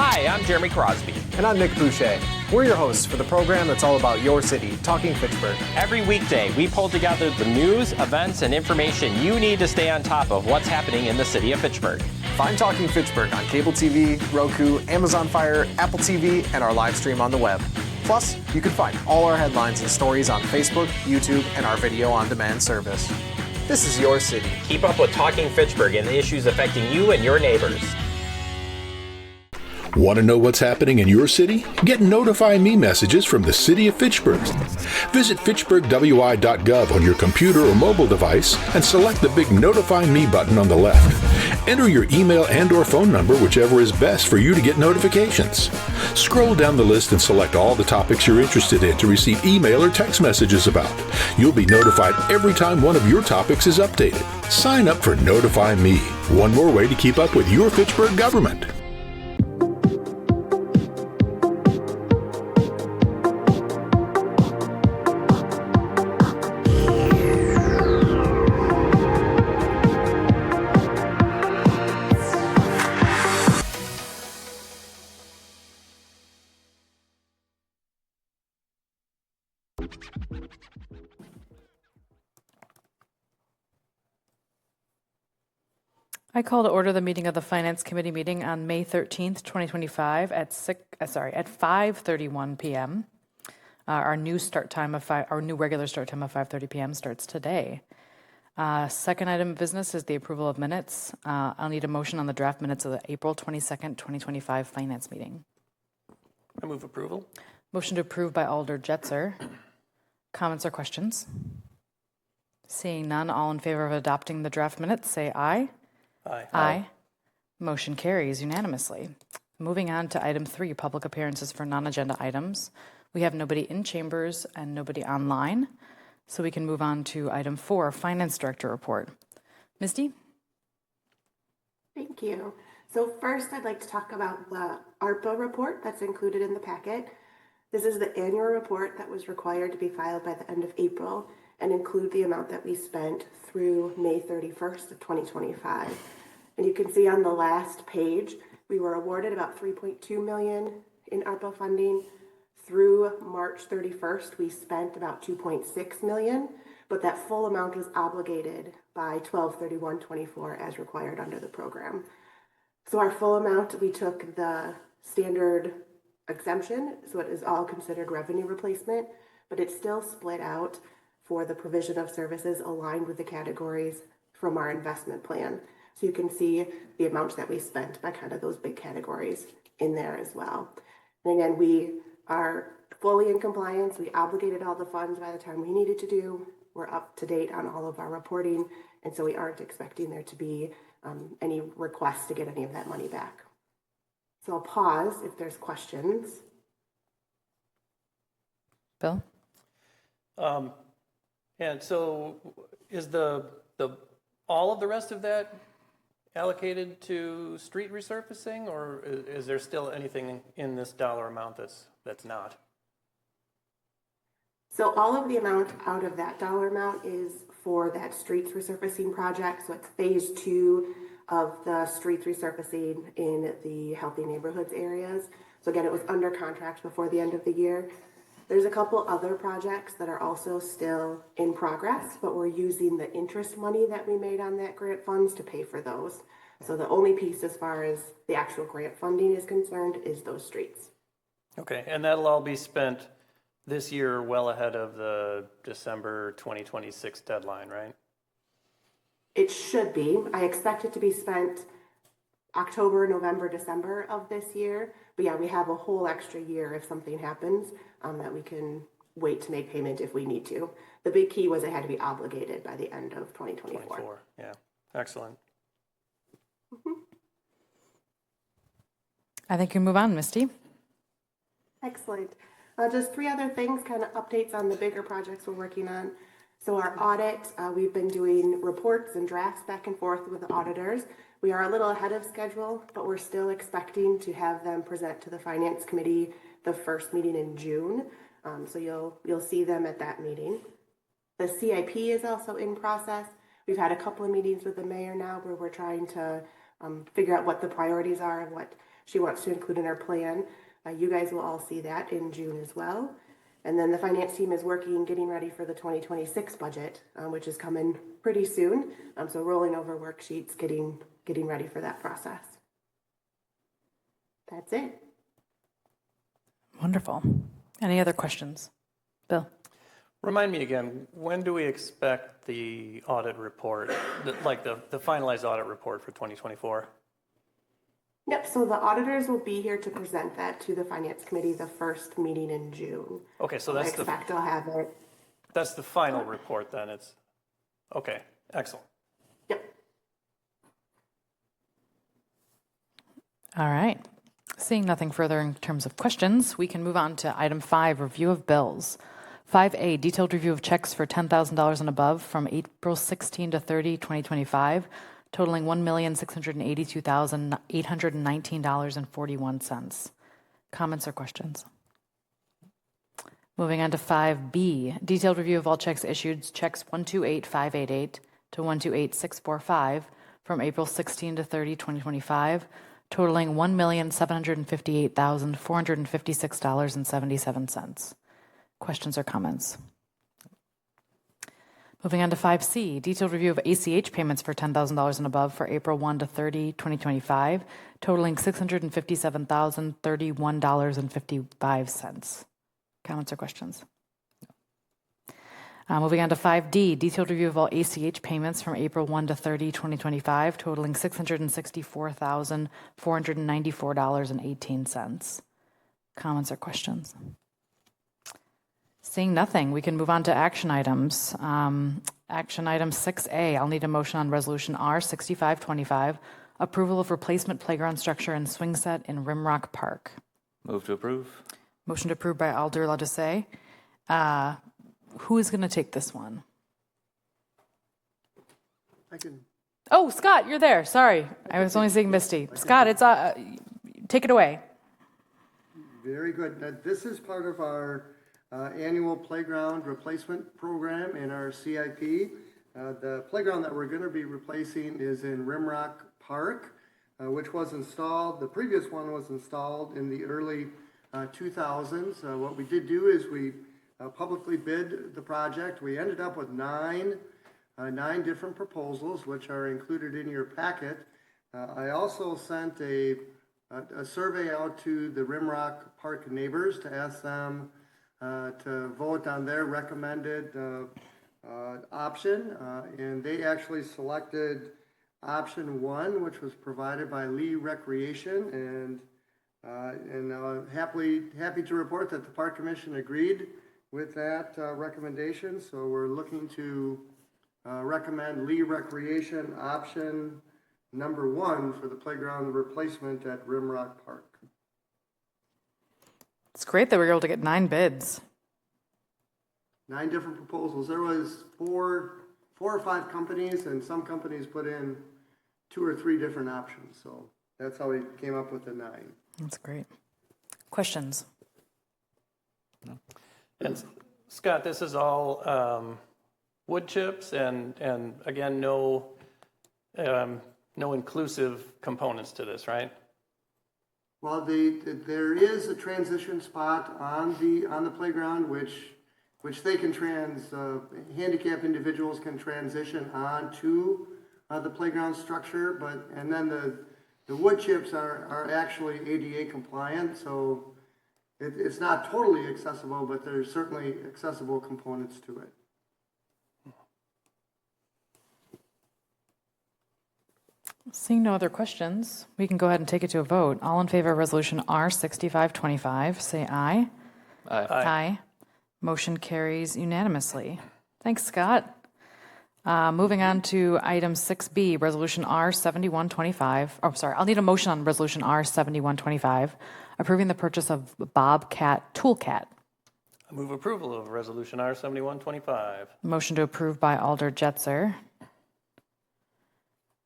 Hi, I'm Jeremy Crosby. And I'm Nick Boucher. We're your hosts for the program that's all about your city, Talking Fitchburg. Every weekday, we pull together the news, events, and information you need to stay on top of what's happening in the city of Fitchburg. Find Talking Fitchburg on cable TV, Roku, Amazon Fire, Apple TV, and our live stream on the web. Plus, you can find all our headlines and stories on Facebook, YouTube, and our video on demand service. This is your city. Keep up with Talking Fitchburg and the issues affecting you and your neighbors. Want to know what's happening in your city? Get Notify Me messages from the City of Fitchburg. Visit fitchburgwi.gov on your computer or mobile device and select the big Notify Me button on the left. Enter your email and/or phone number, whichever is best for you to get notifications. Scroll down the list and select all the topics you're interested in to receive email or text messages about. You'll be notified every time one of your topics is updated. Sign up for Notify Me, one more way to keep up with your Fitchburg government. I call to order the meeting of the Finance Committee meeting on May 13th, 2025 at 5:31 p.m. Our new regular start time of 5:30 p.m. starts today. Second item of business is the approval of minutes. I'll need a motion on the draft minutes of the April 22nd, 2025 Finance meeting. I move approval. Motion to approve by Alder Jetzer. Comments or questions? Seeing none, all in favor of adopting the draft minutes, say aye. Aye. Aye. Motion carries unanimously. Moving on to item 3, public appearances for non-agenda items. We have nobody in chambers and nobody online, so we can move on to item 4, Finance Director report. Ms. D? Thank you. So first, I'd like to talk about the ARPA report that's included in the packet. This is the annual report that was required to be filed by the end of April and include the amount that we spent through May 31st of 2025. And you can see on the last page, we were awarded about $3.2 million in ARPA funding. Through March 31st, we spent about $2.6 million, but that full amount was obligated by 12/31/24 as required under the program. So our full amount, we took the standard exemption, so it is all considered revenue replacement, but it's still split out for the provision of services aligned with the categories from our investment plan. So you can see the amounts that we spent by kind of those big categories in there as well. And again, we are fully in compliance. We obligated all the funds by the time we needed to do. We're up to date on all of our reporting, and so we aren't expecting there to be any requests to get any of that money back. So I'll pause if there's questions. Bill? And so is the all of the rest of that allocated to street resurfacing, or is there still anything in this dollar amount that's not? So all of the amount out of that dollar amount is for that streets resurfacing project. So it's phase 2 of the streets resurfacing in the healthy neighborhoods areas. So again, it was under contract before the end of the year. There's a couple other projects that are also still in progress, but we're using the interest money that we made on that grant funds to pay for those. So the only piece as far as the actual grant funding is concerned is those streets. Okay, and that'll all be spent this year well ahead of the December 2026 deadline, right? It should be. I expect it to be spent October, November, December of this year. But yeah, we have a whole extra year if something happens that we can wait to make payment if we need to. The big key was it had to be obligated by the end of 2024. Yeah, excellent. I think you move on, Misty. Excellent. Just 3 other things, kind of updates on the bigger projects we're working on. So our audit, we've been doing reports and drafts back and forth with the auditors. We are a little ahead of schedule, but we're still expecting to have them present to the Finance Committee the first meeting in June. So you'll see them at that meeting. The CIP is also in process. We've had a couple of meetings with the mayor now where we're trying to figure out what the priorities are and what she wants to include in our plan. You guys will all see that in June as well. And then the finance team is working, getting ready for the 2026 budget, which is coming pretty soon. So rolling over worksheets, getting ready for that process. That's it. Wonderful. Any other questions? Bill? Remind me again, when do we expect the audit report, the finalized audit report for 2024? Yep, so the auditors will be here to present that to the Finance Committee the first meeting in June. Okay, so I expect I'll have it. That's the final report then. It's okay, excellent. Yep. All right. Seeing nothing further in terms of questions, we can move on to item 5, review of bills. 5A, detailed review of checks for $10,000 and above from April 16 to 30, 2025, totaling $1,682,819.41. Comments or questions? Moving on to 5B, detailed review of all checks issued, checks 128,588 to 128,645 from April 16 to 30, 2025, totaling $1,758,456.77. Questions or comments? Moving on to 5C, detailed review of ACH payments for $10,000 and above for April 1 to 30, 2025, totaling $657,031.55. Comments or questions? Moving on to 5D, detailed review of all ACH payments from April 1 to 30, 2025, totaling $664,494.18. Comments or questions? Seeing nothing, we can move on to action items. Action item 6A, I'll need a motion on resolution R6525, approval of replacement playground structure and swing set in Rimrock Park. Move to approve. Motion to approve by Alder Ladouceur. Who is going to take this one? I can. Oh, Scott, you're there. Sorry, I was only seeing Misty. Scott, it's take it away. Very good. This is part of our annual playground replacement program in our CIP. The playground that we're going to be replacing is in Rimrock Park, which was installed. The previous one was installed in the early 2000s. What we did do is we publicly bid the project. We ended up with nine different proposals, which are included in your packet. I also sent a survey out to the Rimrock Park neighbors to ask them to vote on their recommended option, and they actually selected option 1, which was provided by Lee Recreation, and happy to report that the Park Commission agreed with that recommendation. So we're looking to recommend Lee Recreation option number 1 for the playground replacement at Rimrock Park. It's great that we were able to get 9 bids. 9 different proposals. There was four or five companies, and some companies put in 2 or 3 different options. So that's how we came up with the 9. That's great. Questions? No. And Scott, this is all wood chips and again, no inclusive components to this, right? Well, there is a transition spot on the playground which they can handicapped individuals can transition onto the playground structure, and then the wood chips are actually ADA compliant, so it's not totally accessible, but there's certainly accessible components to it. Seeing no other questions, we can go ahead and take it to a vote. All in favor of resolution R6525, say aye. Aye. Aye. Motion carries unanimously. Thanks, Scott. Moving on to item 6B, resolution R7125. Oh, sorry, I'll need a motion on resolution R7125, approving the purchase of Bobcat Toolcat. I move approval of resolution R7125. Motion to approve by Alder Jetzer.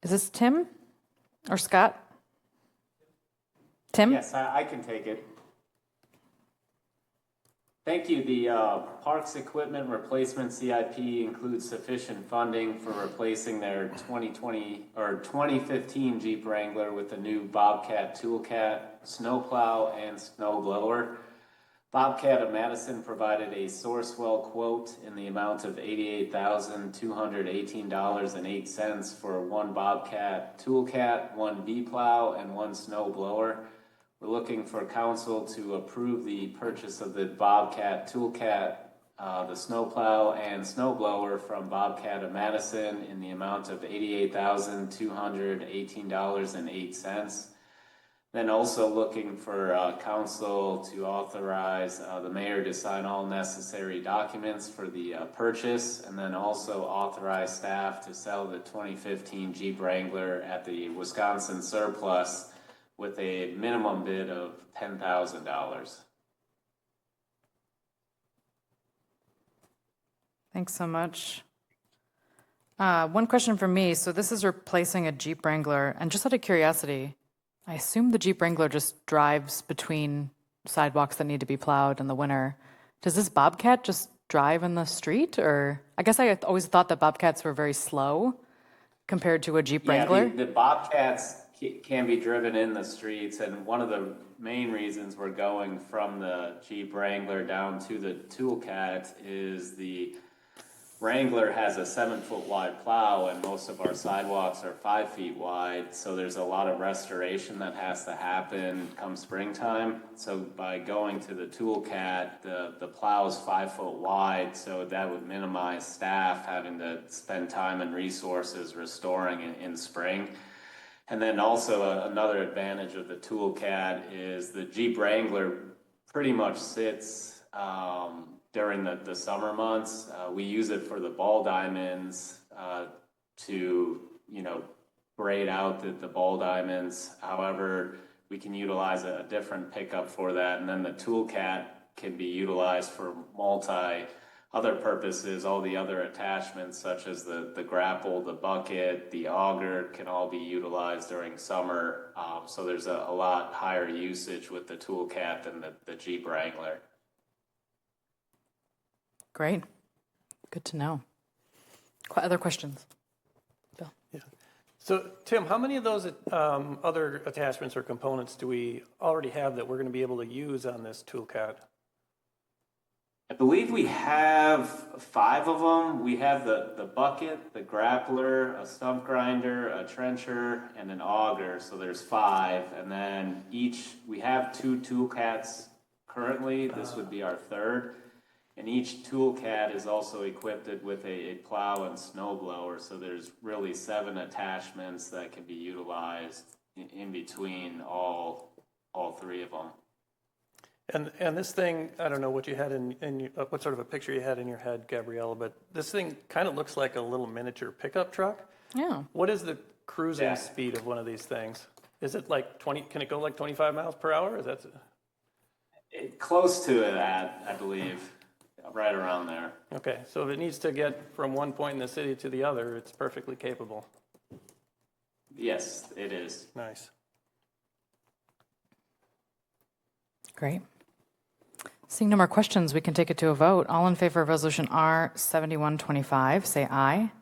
Is this Tim or Scott? Tim? Yes, I can take it. Thank you. The Parks Equipment Replacement CIP includes sufficient funding for replacing their 2015 Jeep Wrangler with a new Bobcat Toolcat snowplow and snow blower. Bobcat of Madison provided a Sourcewell quote in the amount of $88,218.08 for one Bobcat Toolcat, one B-plow, and one snow blower. We're looking for council to approve the purchase of the Bobcat Toolcat, the snowplow and snow blower from Bobcat of Madison in the amount of $88,218.08. Then also looking for council to authorize the mayor to sign all necessary documents for the purchase, and then also authorize staff to sell the 2015 Jeep Wrangler at the Wisconsin surplus with a minimum bid of $10,000. Thanks so much. One question for me. So this is replacing a Jeep Wrangler, and just out of curiosity, I assume the Jeep Wrangler just drives between sidewalks that need to be plowed in the winter. Does this Bobcat just drive in the street? Or I guess I always thought that Bobcats were very slow compared to a Jeep Wrangler. The Bobcats can be driven in the streets, and one of the main reasons we're going from the Jeep Wrangler down to the Toolcat is the Wrangler has a 7-foot wide plow, and most of our sidewalks are 5 feet wide, so there's a lot of restoration that has to happen come springtime. So by going to the Toolcat, the plow is 5 foot wide, so that would minimize staff having to spend time and resources restoring in spring. And then also another advantage of the Toolcat is the Jeep Wrangler pretty much sits during the summer months. We use it for the ball diamonds to, braid out the ball diamonds. However, we can utilize a different pickup for that. And then the Toolcat can be utilized for other purposes. All the other attachments such as the grapple, the bucket, the auger can all be utilized during summer. So there's a lot higher usage with the Toolcat than the Jeep Wrangler. Great. Good to know. Other questions? Bill? Yeah. So, Tim, how many of those other attachments or components do we already have that we're going to be able to use on this Toolcat? I believe we have 5 of them. We have the bucket, the grappler, a stump grinder, a trencher, and an auger. So there's 5. And then we have 2 Toolcats currently. This would be our 3rd. And each Toolcat is also equipped with a plow and snow blower. So there's really 7 attachments that can be utilized in between all 3 of them. And this thing, I don't know what you had what sort of a picture you had in your head, Gabriella, but this thing kind of looks like a little miniature pickup truck. Yeah. What is the cruising speed of one of these things? Is it like 20? Can it go like 25 miles per hour? Is that close to that, I believe, right around there. Okay, so if it needs to get from one point in the city to the other, it's perfectly capable. Yes, it is. Nice. Great. Seeing no more questions, we can take it to a vote. All in favor of Resolution R7125, say aye.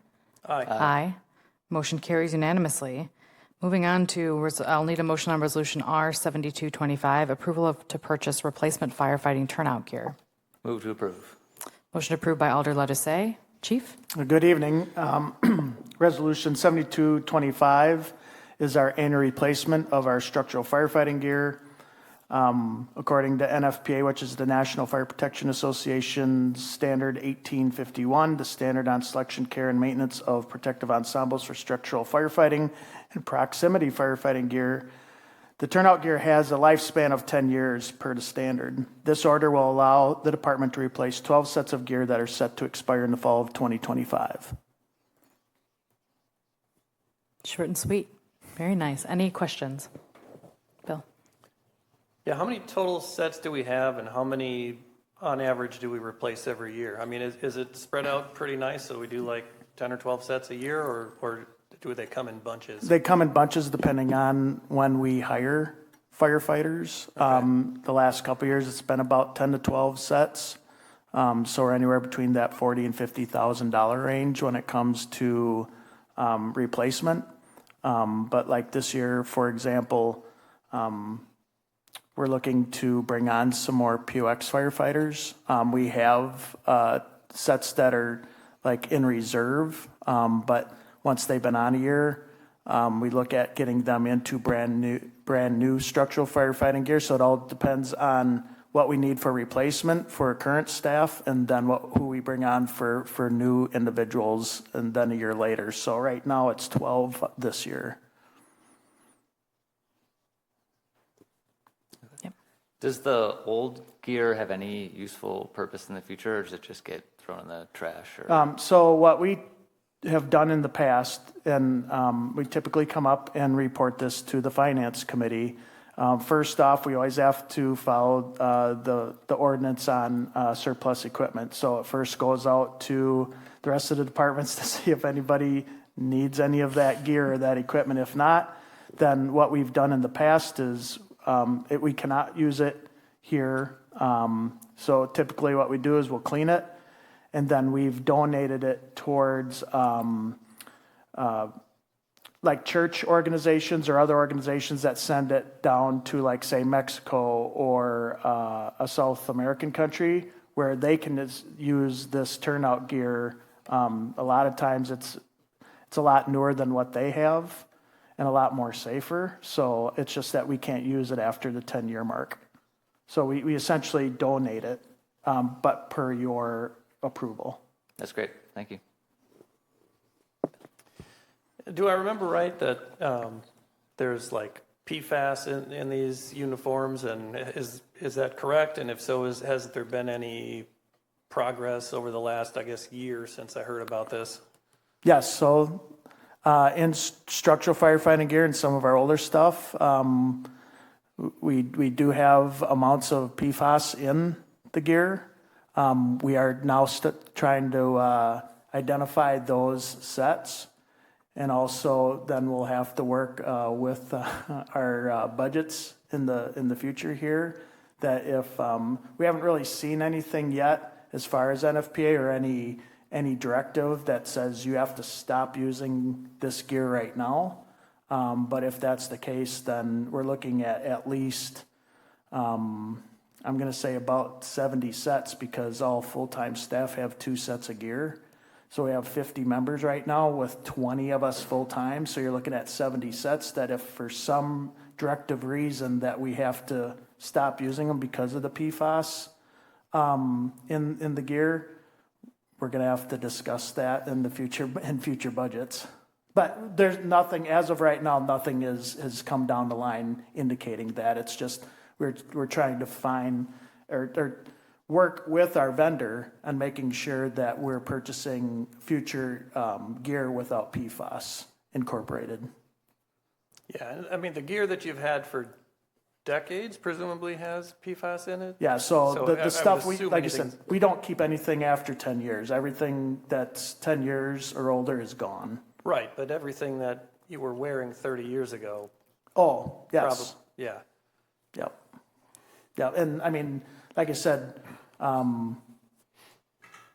Aye. Aye. Motion carries unanimously. Moving on to, I'll need a motion on Resolution R7225, approval to purchase replacement firefighting turnout gear. Move to approve. Motion approved by Alder Ledesay. Chief? Good evening. Resolution 7225 is our annual replacement of our structural firefighting gear. According to NFPA, which is the National Fire Protection Association Standard 1851, the standard on selection, care, and maintenance of protective ensembles for structural firefighting and proximity firefighting gear, the turnout gear has a lifespan of 10 years per the standard. This order will allow the department to replace 12 sets of gear that are set to expire in the fall of 2025. Short and sweet. Very nice. Any questions? Bill? Yeah, how many total sets do we have, and how many, on average, do we replace every year? I mean, is it spread out pretty nice, so we do like 10 or 12 sets a year, or do they come in bunches? They come in bunches depending on when we hire firefighters. The last couple of years, it's been about 10 to 12 sets. So we're anywhere between that $40,000 and $50,000 range when it comes to replacement. But like this year, for example, we're looking to bring on some more POX firefighters. We have sets that are like in reserve, but once they've been on a year, we look at getting them into brand new structural firefighting gear. So it all depends on what we need for replacement for current staff, and then who we bring on for new individuals, and then a year later. So right now it's 12 this year. Does the old gear have any useful purpose in the future, or does it just get thrown in the trash? Or? So what we have done in the past, and we typically come up and report this to the Finance Committee. First off, we always have to follow the ordinance on surplus equipment. So it first goes out to the rest of the departments to see if anybody needs any of that gear or that equipment. If not, then what we've done in the past is we cannot use it here. So typically what we do is we'll clean it, and then we've donated it towards like church organizations or other organizations that send it down to, like, say, Mexico or a South American country where they can use this turnout gear. A lot of times it's a lot newer than what they have and a lot more safer. So it's just that we can't use it after the 10-year mark. So we essentially donate it, but per your approval. That's great. Thank you. Do I remember right that there's like PFAS in these uniforms, and is that correct? And if so, has there been any progress over the last, I guess, year since I heard about this? Yes. So in structural firefighting gear and some of our older stuff, we do have amounts of PFAS in the gear. We are now trying to identify those sets. And also, then we'll have to work with our budgets in the future here. That if we haven't really seen anything yet as far as NFPA or any directive that says you have to stop using this gear right now. But if that's the case, then we're looking at least I'm going to say about 70 sets, because all full-time staff have 2 sets of gear. So we have 50 members right now with 20 of us full-time. So you're looking at 70 sets that if for some directive reason that we have to stop using them because of the PFAS in the gear, we're going to have to discuss that in future budgets. But there's nothing, as of right now, nothing has come down the line indicating that. It's just we're trying to find or work with our vendor on making sure that we're purchasing future gear without PFAS incorporated. Yeah, I mean, the gear that you've had for decades presumably has PFAS in it? Yeah, so the stuff, like I said, we don't keep anything after 10 years. Everything that's 10 years or older is gone. Right, but everything that you were wearing 30 years ago. Oh, yes. Yeah. Yep. Yeah, and I mean, like I said,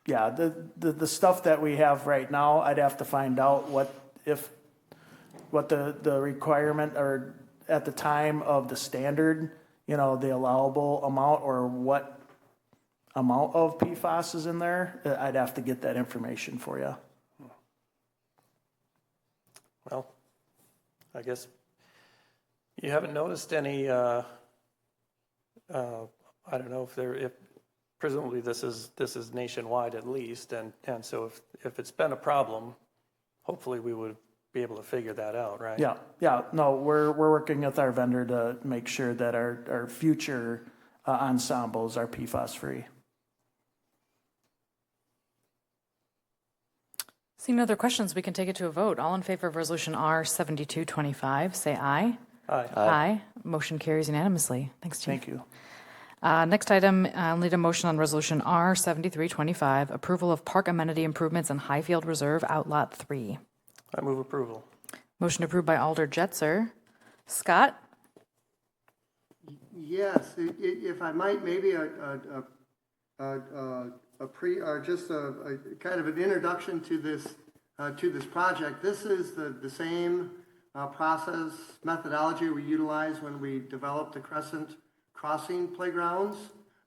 yeah, the stuff that we have right now, I'd have to find out what the requirement or at the time of the standard, the allowable amount or what amount of PFAS is in there. I'd have to get that information for you. Well, I guess you haven't noticed any, I don't know if presumably this is nationwide at least, and so if it's been a problem, hopefully we would be able to figure that out, right? Yeah. No, we're working with our vendor to make sure that our future ensembles are PFAS free. Seeing no other questions, we can take it to a vote. All in favor of Resolution R7225, say aye. Aye. Aye. Motion carries unanimously. Thanks, Chief. Thank you. Next item, I'll need a motion on Resolution R7325, approval of park amenity improvements in Highfield Reserve Outlot 3. I move approval. Motion approved by Alder Jetzer. Scott? Yes, if I might, maybe a kind of an introduction to this project. This is the same process methodology we utilize when we developed the Crescent Crossing playgrounds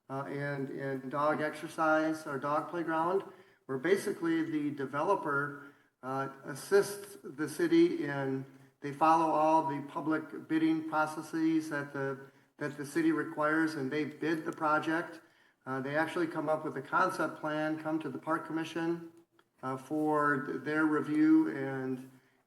and dog exercise or dog playground, where basically the developer assists the city in, they follow all the public bidding processes that the city requires, and they bid the project. They actually come up with a concept plan, come to the Park Commission for their review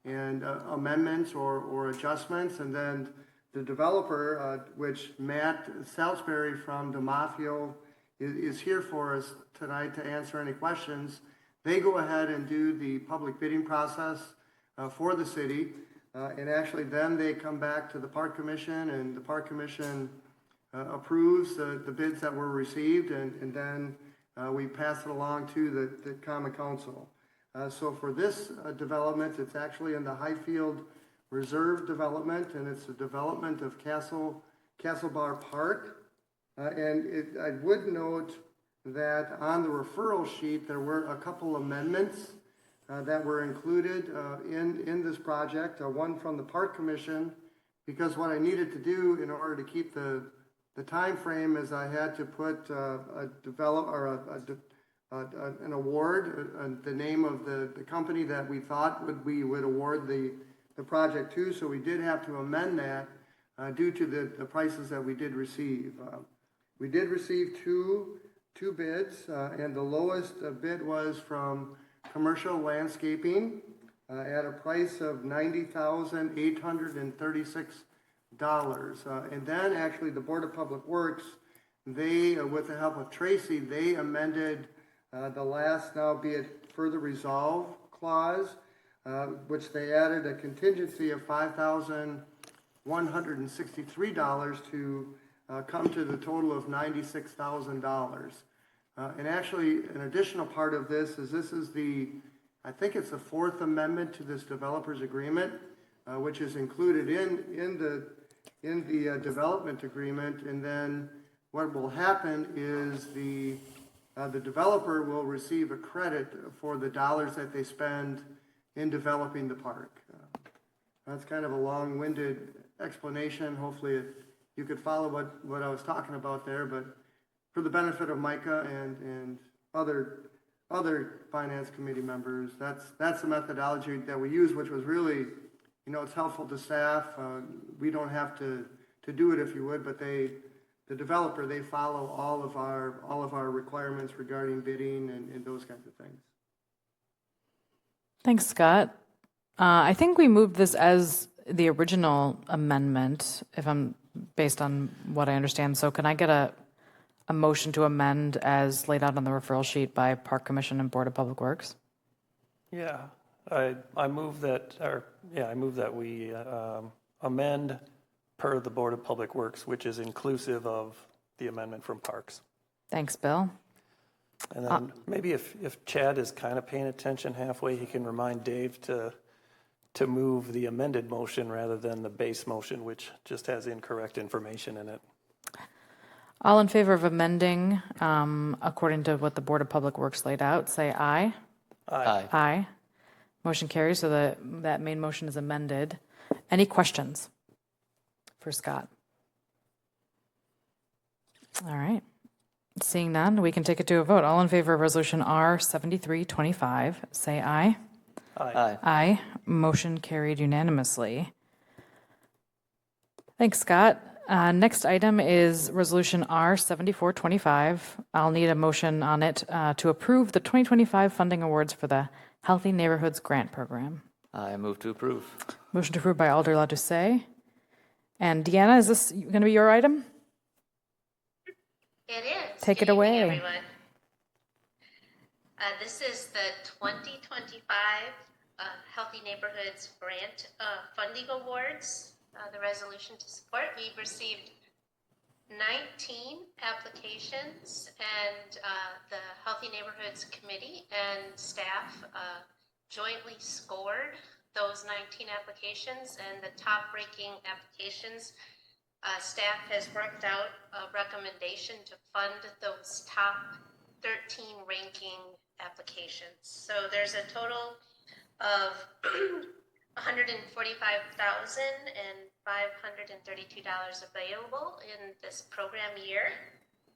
and amendments or adjustments, and then the developer, which Matt Salisbury from DeMaffio is here for us tonight to answer any questions. They go ahead and do the public bidding process for the city, and actually then they come back to the Park Commission, and the Park Commission approves the bids that were received, and then we pass it along to the Common Council. So for this development, it's actually in the Highfield Reserve development, and it's a development of Castle Bar Park. And I would note that on the referral sheet, there were a couple amendments that were included in this project. One from the Park Commission, because what I needed to do in order to keep the time frame is I had to put an award, the name of the company that we thought we would award the project to. So we did have to amend that due to the prices that we did receive. We did receive two bids, and the lowest bid was from Commercial Landscaping at a price of $90,836. And then actually the Board of Public Works, they, with the help of Tracy, they amended the last now be it further resolve clause, which they added a contingency of $5,163 to come to the total of $96,000. And actually, an additional part of this is I think it's the fourth amendment to this developer's agreement, which is included in the development agreement. And then what will happen is the developer will receive a credit for the dollars that they spend in developing the park. That's kind of a long-winded explanation. Hopefully you could follow what I was talking about there, but for the benefit of Micah and other finance committee members, that's the methodology that we use, which was really, it's helpful to staff. We don't have to do it if you would, but the developer, they follow all of our requirements regarding bidding and those kinds of things. Thanks, Scott. I think we moved this as the original amendment, if I'm based on what I understand. So can I get a motion to amend as laid out on the referral sheet by Park Commission and Board of Public Works? Yeah, I move that we amend per the Board of Public Works, which is inclusive of the amendment from Parks. Thanks, Bill. And then maybe if Chad is kind of paying attention halfway, he can remind Dave to move the amended motion rather than the base motion, which just has incorrect information in it. All in favor of amending according to what the Board of Public Works laid out, say aye. Aye. Aye. Motion carries, so that main motion is amended. Any questions for Scott? All right. Seeing none, we can take it to a vote. All in favor of Resolution R7325, say aye. Aye. Aye. Motion carried unanimously. Thanks, Scott. Next item is Resolution R7425. I'll need a motion on it to approve the 2025 funding awards for the Healthy Neighborhoods Grant Program. I move to approve. Motion to approve by Alder LaDuce. And Deanna, is this going to be your item? It is. Take it Good evening, away. everyone. This is the 2025 Healthy Neighborhoods Grant Funding Awards. The resolution to support. We've received 19 applications, and the Healthy Neighborhoods Committee and staff jointly scored those 19 applications, and the top-ranking applications Staff has worked out a recommendation to fund those top 13 ranking applications. So there's a total of $145,532 available in this program year.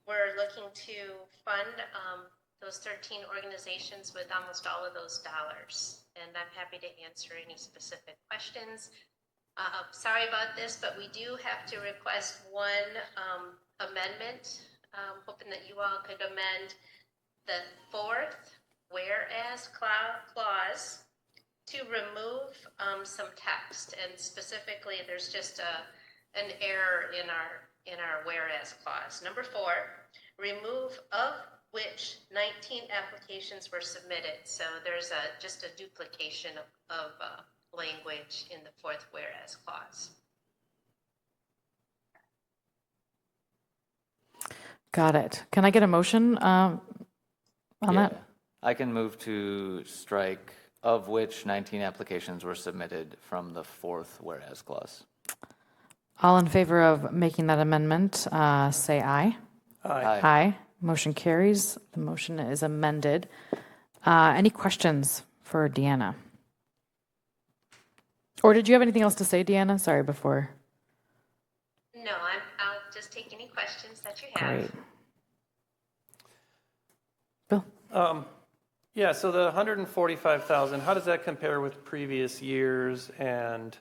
We're looking to fund those 13 organizations with almost all of those dollars. And I'm happy to answer any specific questions. Sorry about this, but we do have to request one amendment, hoping that you all could amend the fourth whereas clause to remove some text, and specifically there's just an error in our whereas clause. Number 4, remove of which 19 applications were submitted. So there's just a duplication of language in the fourth whereas clause. Got it. Can I get a motion on that? I can move to strike of which 19 applications were submitted from the fourth whereas clause. All in favor of making that amendment, say aye. Aye. Aye. Motion carries. The motion is amended. Any questions for Deanna? Or did you have anything else to say, Deanna? Sorry, before. No, I'll just take any questions that you have. Great. Bill? Yeah, so the 145,000, how does that compare with previous years? And,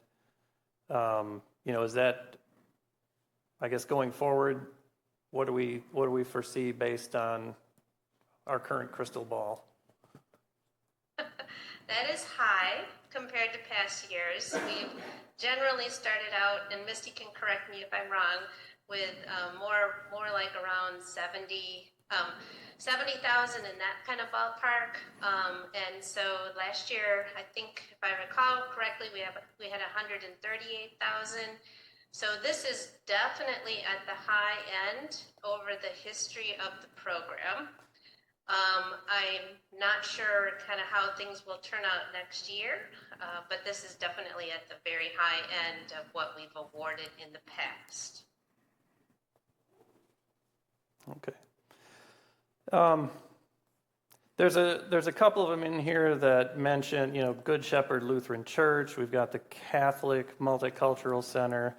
is that, I guess, going forward, what do we foresee based on our current crystal ball? That is high compared to past years. We've generally started out, and Misty can correct me if I'm wrong, with more like around 70,000 in that kind of ballpark. And so last year, I think if I recall correctly, we had 138,000. So this is definitely at the high end over the history of the program. I'm not sure kind of how things will turn out next year, but this is definitely at the very high end of what we've awarded in the past. Okay. There's a couple of them in here that mention, Good Shepherd Lutheran Church. We've got the Catholic Multicultural Center.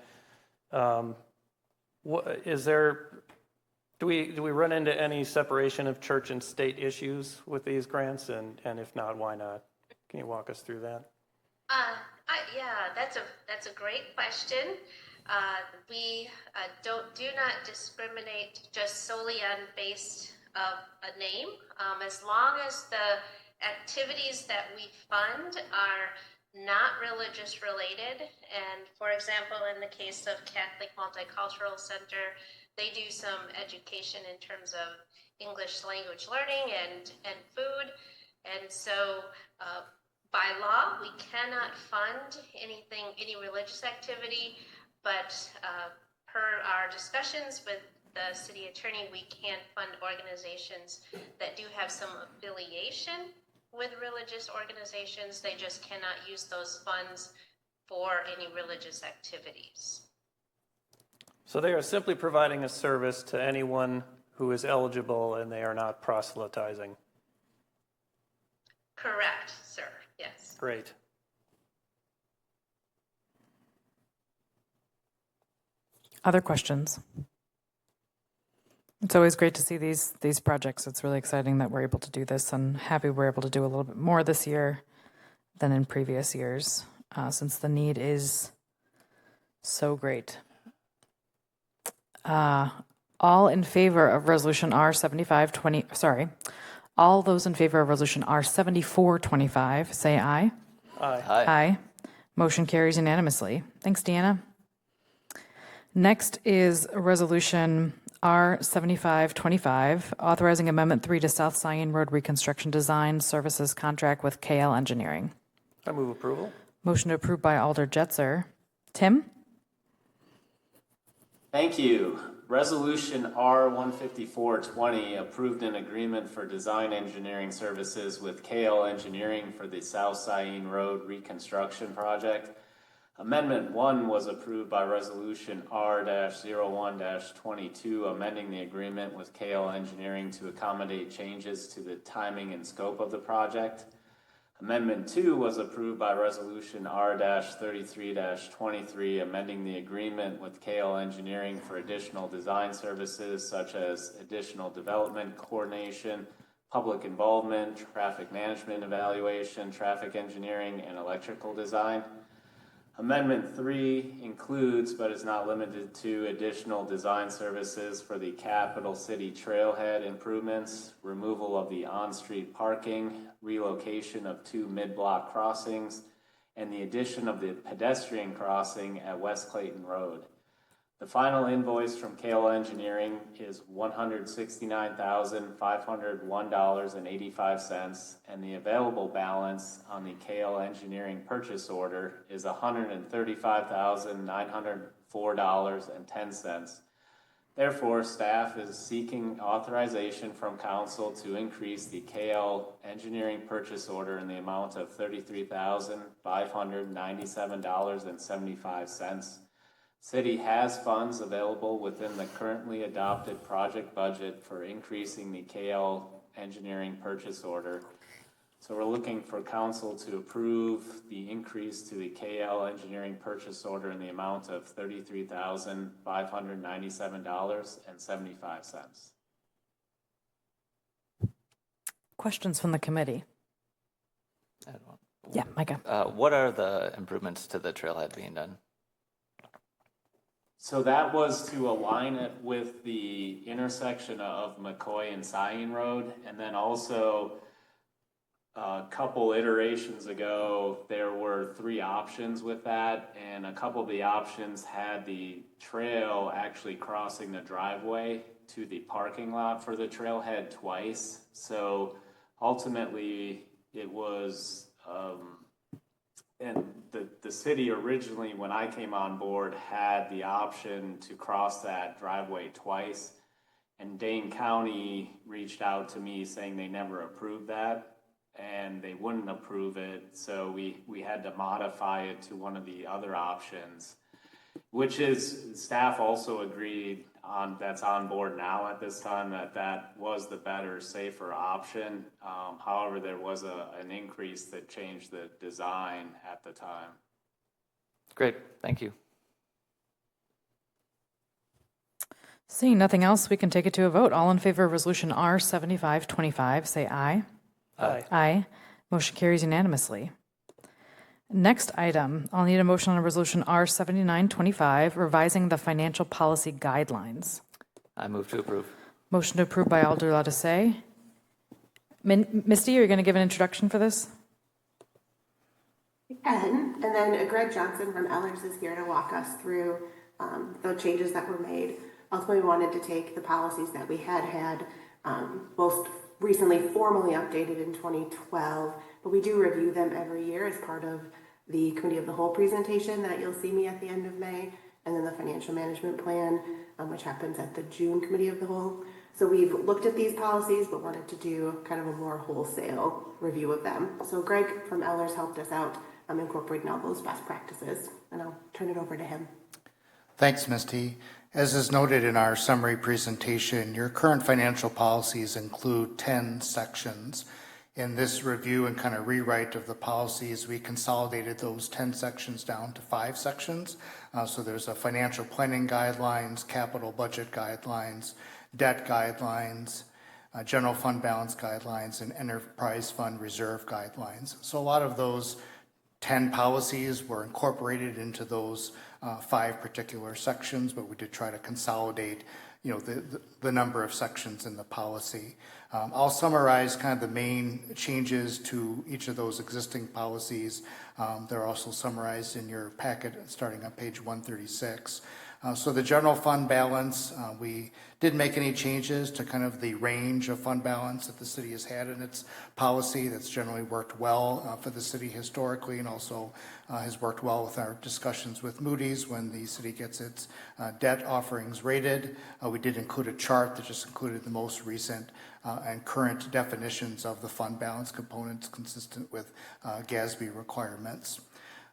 Do we run into any separation of church and state issues with these grants? And if not, why not? Can you walk us through that? Yeah, that's a great question. We do not discriminate just solely on base of a name, as long as the activities that we fund are not religious related. And for example, in the case of Catholic Multicultural Center, they do some education in terms of English language learning and food. And so by law, we cannot fund any religious activity, but per our discussions with the city attorney, we can fund organizations that do have some affiliation with religious organizations. They just cannot use those funds for any religious activities. So they are simply providing a service to anyone who is eligible, and they are not proselytizing. Correct, sir. Yes. Great. Other questions? It's always great to see these projects. It's really exciting that we're able to do this, and happy we're able to do a little bit more this year than in previous years, since the need is so great. All in favor of resolution R7520, all those in favor of resolution R7425, say aye. Aye. Aye. Motion carries unanimously. Thanks, Deanna. Next is resolution R7525, authorizing Amendment 3 to South Scion Road Reconstruction Design Services Contract with KL Engineering. I move approval. Motion approved by Alder Jetzer. Tim? Thank you. Resolution R15420 approved an agreement for design engineering services with KL Engineering for the South Scion Road Reconstruction Project. Amendment 1 was approved by Resolution R-01-22, amending the agreement with KL Engineering to accommodate changes to the timing and scope of the project. Amendment 2 was approved by Resolution R-33-23, amending the agreement with KL Engineering for additional design services such as additional development coordination, public involvement, traffic management evaluation, traffic engineering, and electrical design. Amendment 3 includes, but is not limited to, additional design services for the Capital City Trailhead improvements, removal of the on-street parking, relocation of 2 mid-block crossings, and the addition of the pedestrian crossing at West Clayton Road. The final invoice from KL Engineering is $169,501.85, and the available balance on the KL Engineering purchase order is $135,904.10. Therefore, staff is seeking authorization from council to increase the KL Engineering purchase order in the amount of $33,597.75. City has funds available within the currently adopted project budget for increasing the KL Engineering purchase order. So we're looking for council to approve the increase to the KL Engineering purchase order in the amount of $33,597.75. Questions from the committee? Yeah, Micah. What are the improvements to the trailhead being done? So that was to align it with the intersection of McCoy and Scion Road. And then also a couple iterations ago, there were 3 options with that. And a couple of the options had the trail actually crossing the driveway to the parking lot for the trailhead twice. So ultimately it was, and the city originally, when I came on board, had the option to cross that driveway twice. And Dane County reached out to me saying they never approved that and they wouldn't approve it. So we had to modify it to one of the other options, which is, staff also agreed on, that's on board now at this time, that was the better, safer option. However, there was an increase that changed the design at the time. Great, thank you. Seeing nothing else, we can take it to a vote. All in favor of Resolution R-7525, say aye. Aye. Aye. Motion carries unanimously. Next item, I'll need a motion on Resolution R-7925, revising the financial policy guidelines. I move to approve. Motion to approve by Alder Lattice. Misty, are you going to give an introduction for this? And then Greg Johnson from Ellers is here to walk us through the changes that were made. Ultimately, we wanted to take the policies that we had most recently formally updated in 2012, but we do review them every year as part of the Committee of the Whole presentation that you'll see me at the end of May, and then the Financial Management Plan, which happens at the June Committee of the Whole. So we've looked at these policies, but wanted to do kind of a more wholesale review of them. So Greg from Ellers helped us out incorporating all those best practices, and I'll turn it over to him. Thanks, Misty. As is noted in our summary presentation, your current financial policies include 10 sections. In this review and kind of rewrite of the policies, we consolidated those 10 sections down to 5 sections. So there's a financial planning guidelines, capital budget guidelines, debt guidelines, general fund balance guidelines, and enterprise fund reserve guidelines. So a lot of those 10 policies were incorporated into those 5 particular sections, but we did try to consolidate, the number of sections in the policy. I'll summarize kind of the main changes to each of those existing policies. They're also summarized in your packet starting on page 136. So the general fund balance, we didn't make any changes to kind of the range of fund balance that the city has had in its policy. That's generally worked well for the city historically, and also has worked well with our discussions with Moody's when the city gets its debt offerings rated. We did include a chart that just included the most recent and current definitions of the fund balance components consistent with GASB requirements.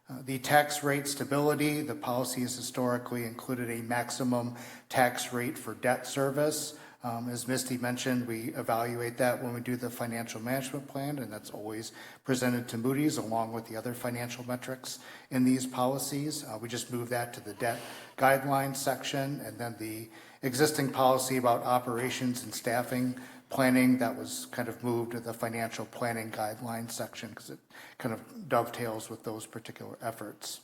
The tax rate stability, the policy has historically included a maximum tax rate for debt service. As Misty mentioned, we evaluate that when we do the financial management plan, and that's always presented to Moody's along with the other financial metrics in these policies. We just moved that to the debt guidelines section, and then the existing policy about operations and staffing planning, that was kind of moved to the financial planning guidelines section because it kind of dovetails with those particular efforts.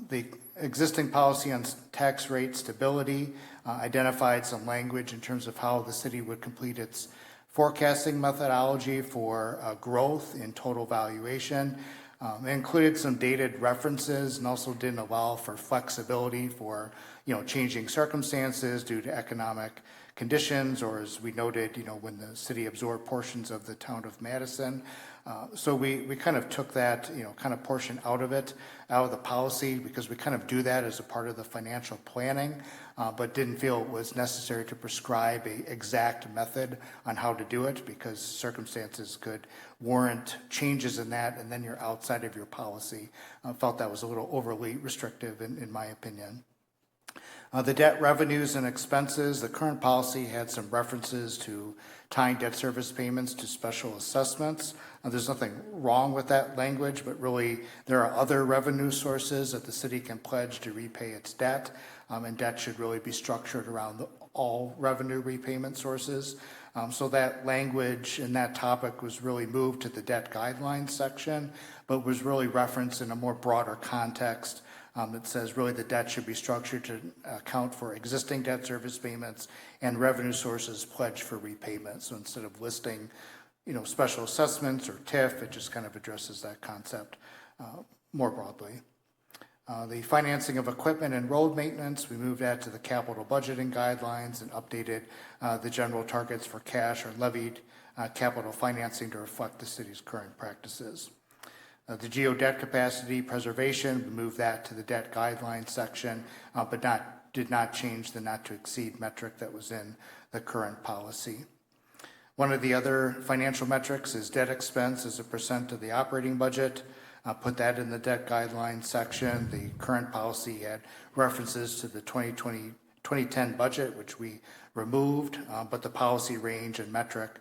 The existing policy on tax rate stability identified some language in terms of how the city would complete its forecasting methodology for growth in total valuation. It included some dated references and also didn't allow for flexibility for changing circumstances due to economic conditions, or as we noted, when the city absorbed portions of the town of Madison. So we kind of took that, kind of portion out of the policy, because we kind of do that as a part of the financial planning, but didn't feel it was necessary to prescribe an exact method on how to do it, because circumstances could warrant changes in that, and then you're outside of your policy. Felt that was a little overly restrictive in my opinion. The debt revenues and expenses, the current policy had some references to tying debt service payments to special assessments. There's nothing wrong with that language, but really there are other revenue sources that the city can pledge to repay its debt, and debt should really be structured around all revenue repayment sources. So that language and that topic was really moved to the debt guidelines section, but was really referenced in a more broader context. That says really the debt should be structured to account for existing debt service payments and revenue sources pledged for repayment. So instead of listing, special assessments or TIF, it just kind of addresses that concept more broadly. The financing of equipment and road maintenance, we moved that to the capital budgeting guidelines and updated the general targets for cash or levied capital financing to reflect the city's current practices. The geo debt capacity preservation, we moved that to the debt guidelines section, but did not change the not to exceed metric that was in the current policy. One of the other financial metrics is debt expense as a percent of the operating budget. Put that in the debt guidelines section. The current policy had references to the 2010 budget, which we removed, but the policy range and metric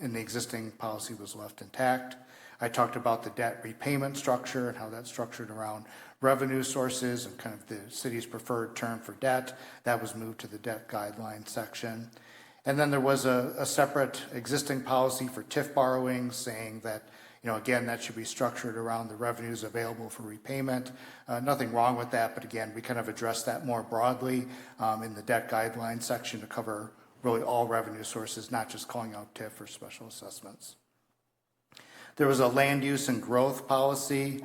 in the existing policy was left intact. I talked about the debt repayment structure and how that's structured around revenue sources and kind of the city's preferred term for debt. That was moved to the debt guidelines section. And then there was a separate existing policy for TIF borrowing saying that, again, that should be structured around the revenues available for repayment. Nothing wrong with that, but again, we kind of addressed that more broadly in the debt guidelines section to cover really all revenue sources, not just calling out TIF or special assessments. There was a land use and growth policy.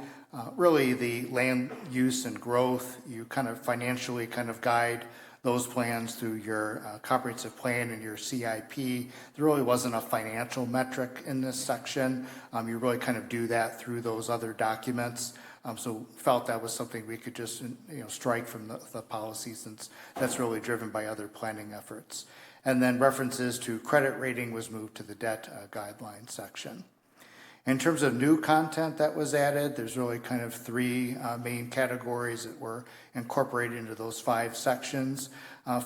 Really the land use and growth, you kind of financially kind of guide those plans through your comprehensive plan and your CIP. There really wasn't a financial metric in this section. You really kind of do that through those other documents. So felt that was something we could just strike from the policy, since that's really driven by other planning efforts. And then references to credit rating was moved to the debt guidelines section. In terms of new content that was added, there's really kind of three main categories that were incorporated into those 5 sections.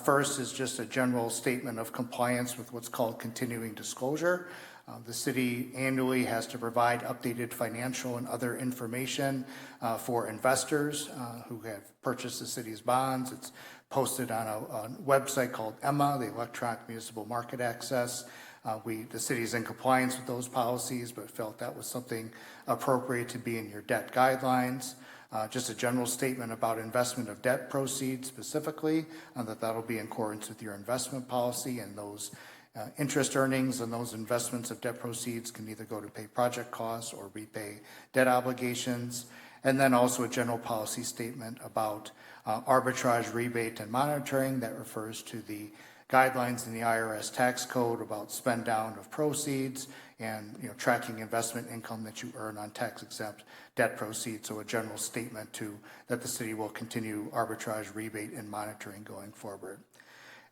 First is just a general statement of compliance with what's called continuing disclosure. The city annually has to provide updated financial and other information for investors who have purchased the city's bonds. It's posted on a website called EMA, the Electronic Municipal Market Access. The city is in compliance with those policies, but felt that was something appropriate to be in your debt guidelines. Just a general statement about investment of debt proceeds specifically, that'll be in accordance with your investment policy, and those interest earnings and those investments of debt proceeds can either go to pay project costs or repay debt obligations. And then also a general policy statement about arbitrage, rebate, and monitoring that refers to the guidelines in the IRS tax code about spend down of proceeds and tracking investment income that you earn on tax exempt debt proceeds. So a general statement that the city will continue arbitrage, rebate, and monitoring going forward.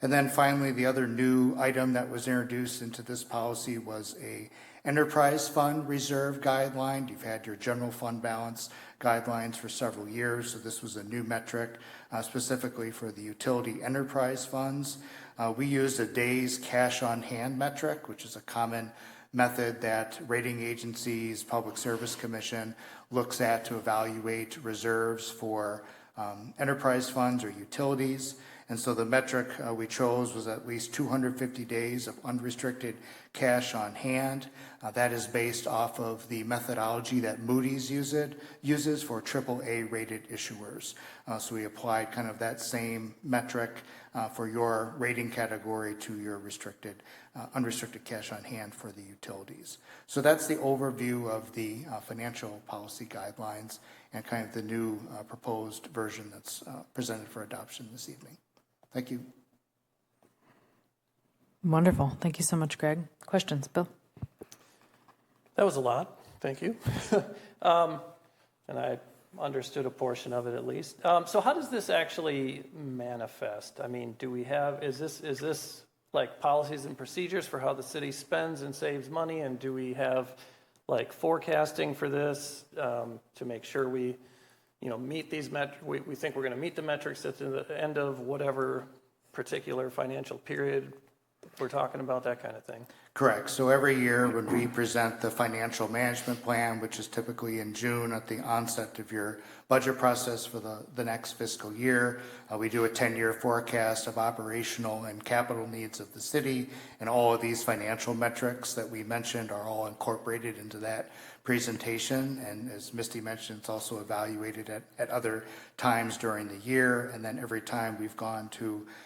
And then finally, the other new item that was introduced into this policy was a enterprise fund reserve guideline. You've had your general fund balance guidelines for several years, so this was a new metric specifically for the utility enterprise funds. We used a day's cash on hand metric, which is a common method that rating agencies, Public Service Commission looks at to evaluate reserves for enterprise funds or utilities. And so the metric we chose was at least 250 days of unrestricted cash on hand. That is based off of the methodology that Moody's uses for AAA rated issuers. So we applied kind of that same metric for your rating category to your unrestricted cash on hand for the utilities. So that's the overview of the financial policy guidelines and kind of the new proposed version that's presented for adoption this evening. Thank you. Wonderful. Thank you so much, Greg. Questions, Bill? That was a lot. Thank you. And I understood a portion of it at least. So how does this actually manifest? I mean, do we have, is this like policies and procedures for how the city spends and saves money? And do we have like forecasting for this to make sure we meet these metrics? We think we're going to meet the metrics at the end of whatever particular financial period we're talking about, that kind of thing. Correct. So every year when we present the financial management plan, which is typically in June at the onset of your budget process for the next fiscal year, we do a 10-year forecast of operational and capital needs of the city, and all of these financial metrics that we mentioned are all incorporated into that presentation. And as Misty mentioned, it's also evaluated at other times during the year. And then every time we've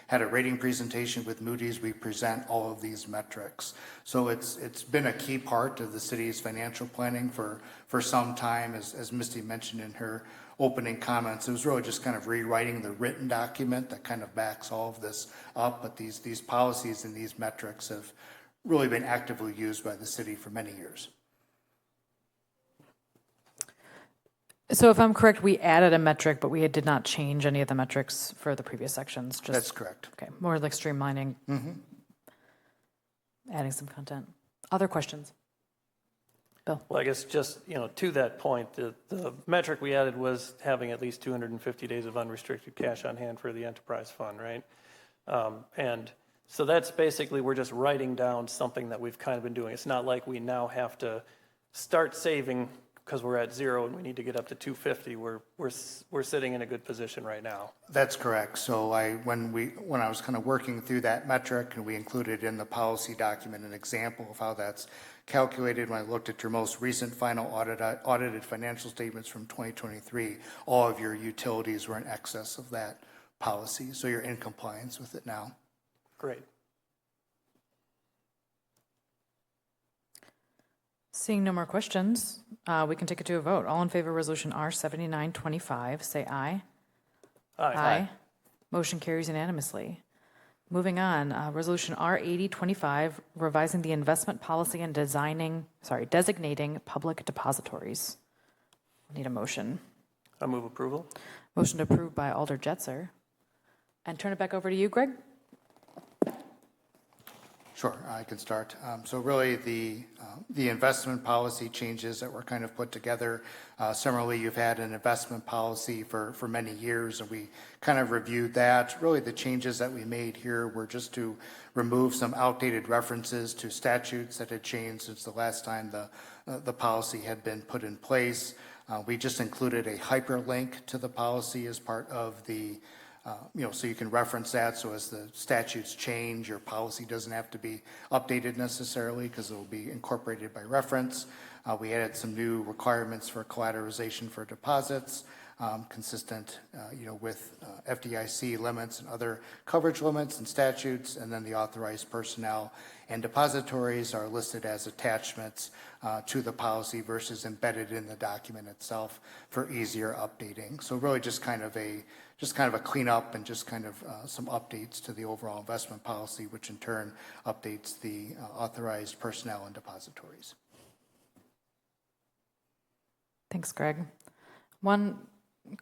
had a rating presentation with Moody's, we present all of these metrics. So it's been a key part of the city's financial planning for some time. As Misty mentioned in her opening comments, it was really just kind of rewriting the written document that kind of backs all of this up. But these policies and these metrics have really been actively used by the city for many years. So if I'm correct, we added a metric, but we did not change any of the metrics for the previous sections. That's correct. Okay, more like streamlining, adding some content. Other questions? Bill? Well, I guess just, to that point, the metric we added was having at least 250 days of unrestricted cash on hand for the enterprise fund, right? And so that's basically, we're just writing down something that we've kind of been doing. It's not like we now have to start saving because we're at zero and we need to get up to 250. We're sitting in a good position right now. That's correct. So when I was kind of working through that metric, and we included in the policy document an example of how that's calculated. When I looked at your most recent final audited financial statements from 2023, all of your utilities were in excess of that policy. So you're in compliance with it now. Great. Seeing no more questions, we can take it to a vote. All in favor of Resolution R7925, say aye. Aye. Motion carries unanimously. Moving on, Resolution R8025, revising the investment policy and designating public depositories. Need a motion. I move approval. Motion approved by Alder Jetzer. And turn it back over to you, Greg. Sure, I can start. So really the investment policy changes that were kind of put together. Similarly, you've had an investment policy for many years, and we kind of reviewed that. Really the changes that we made here were just to remove some outdated references to statutes that had changed since the last time the policy had been put in place. We just included a hyperlink to the policy as part of the so you can reference that. So as the statutes change, your policy doesn't have to be updated necessarily because it will be incorporated by reference. We added some new requirements for collateralization for deposits, consistent, with FDIC limits and other coverage limits and statutes. And then the authorized personnel and depositories are listed as attachments to the policy versus embedded in the document itself for easier updating. So really just kind of a cleanup and just kind of some updates to the overall investment policy, which in turn updates the authorized personnel and depositories. Thanks, Greg. One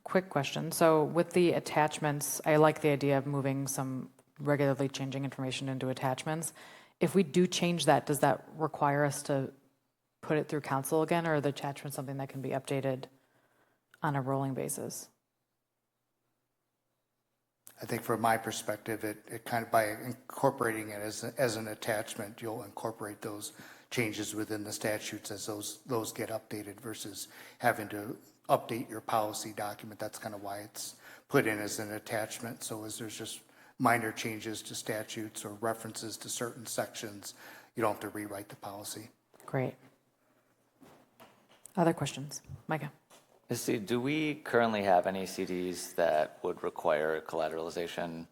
quick question. So with the attachments, I like the idea of moving some regularly changing information into attachments. If we do change that, does that require us to put it through council again, or are the attachments something that can be updated on a rolling basis? I think from my perspective, it kind of, by incorporating it as an attachment, you'll incorporate those changes within the statutes as those get updated versus having to update your policy document. That's kind of why it's put in as an attachment. So as there's just minor changes to statutes or references to certain sections, you don't have to rewrite the policy. Great. Other questions? Micah? Misty, do we currently have any CDs that would require collateralization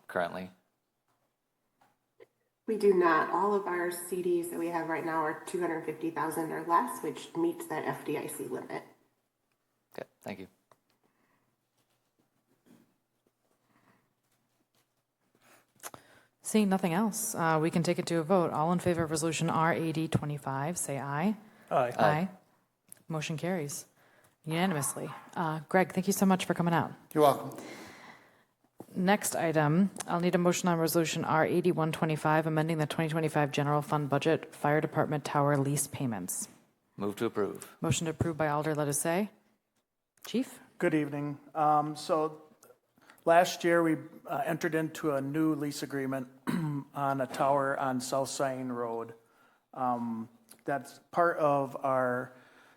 currently? We do not. All of our CDs that we have right now are 250,000 or less, which meets that FDIC limit. Okay, thank you. Seeing nothing else, we can take it to a vote. All in favor of resolution R8025, say aye. Aye. Aye. Motion carries unanimously. Greg, thank you so much for coming out. You're welcome. Next item, I'll need a motion on resolution R8125, amending the 2025 general fund budget, fire department tower lease payments. Move to approve. Motion to approve by Alder, let us say. Chief? Good evening. So last year, we entered into a new lease agreement on a tower on South Scion Road. That's part of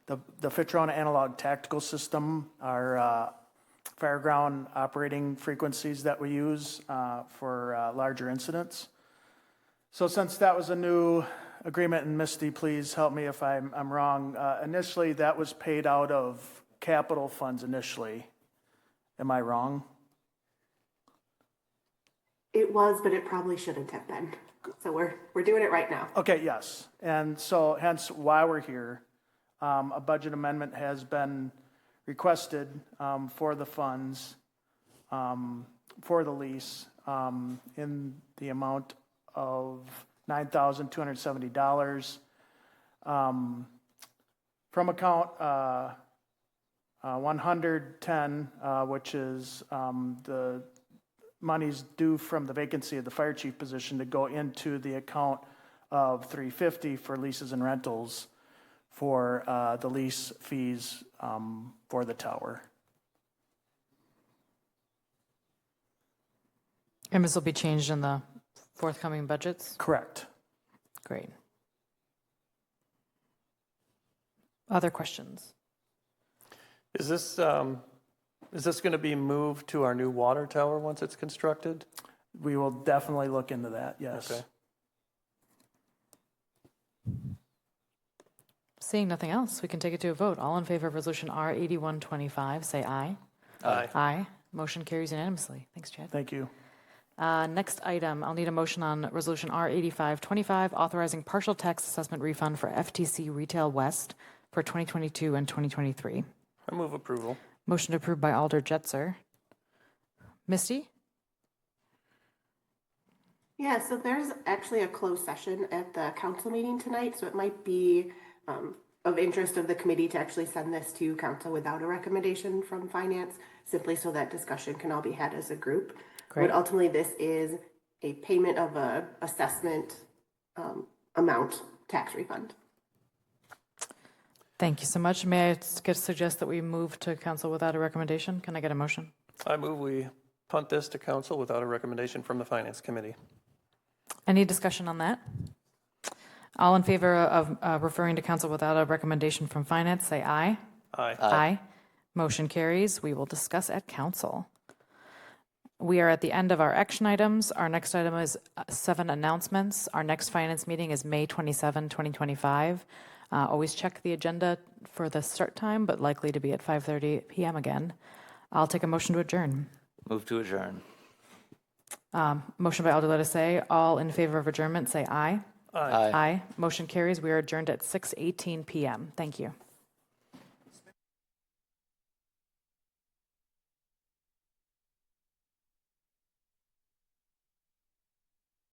the Fitrona analog tactical system, our fireground operating frequencies that we use for larger incidents. So since that was a new agreement, and Misty, please help me if I'm wrong, initially that was paid out of capital funds initially. Am I wrong? It was, but it probably shouldn't have been. So we're doing it right now. Okay, yes. And so hence why we're here, a budget amendment has been requested for the funds for the lease in the amount of $9,270 from account 110, which is the monies due from the vacancy of the fire chief position to go into the account of 350 for leases and rentals for the lease fees for the tower. And this will be changed in the forthcoming budgets? Correct. Great. Other questions? Is this going to be moved to our new water tower once it's constructed? We will definitely look into that, yes. Okay. Seeing nothing else, we can take it to a vote. All in favor of resolution R8125, say aye. Aye. Aye. Motion carries unanimously. Thanks, Chad. Thank you. Next item, I'll need a motion on resolution R8525, authorizing partial tax assessment refund for FTC Retail West for 2022 and 2023. I move approval. Motion approved by Alder Jetzer. Misty? Yeah, so there's actually a closed session at the council meeting tonight, so it might be of interest of the committee to actually send this to council without a recommendation from finance, simply so that discussion can all be had as a group. Great. But ultimately, this is a payment of a assessment amount tax refund. Thank you so much. May I suggest that we move to council without a recommendation? Can I get a motion? I move we punt this to council without a recommendation from the finance committee. Any discussion on that? All in favor of referring to council without a recommendation from finance, say aye. Aye. Aye. Motion carries. We will discuss at council. We are at the end of our action items. Our next item is 7 announcements. Our next finance meeting is May 27, 2025. Always check the agenda for the start time, but likely to be at 5:30 p.m. again. I'll take a motion to adjourn. Move to adjourn. Motion by Alder, let us say. All in favor of adjournment, say aye. Aye. Aye. Motion carries. We are adjourned at 6:18 p.m. Thank you.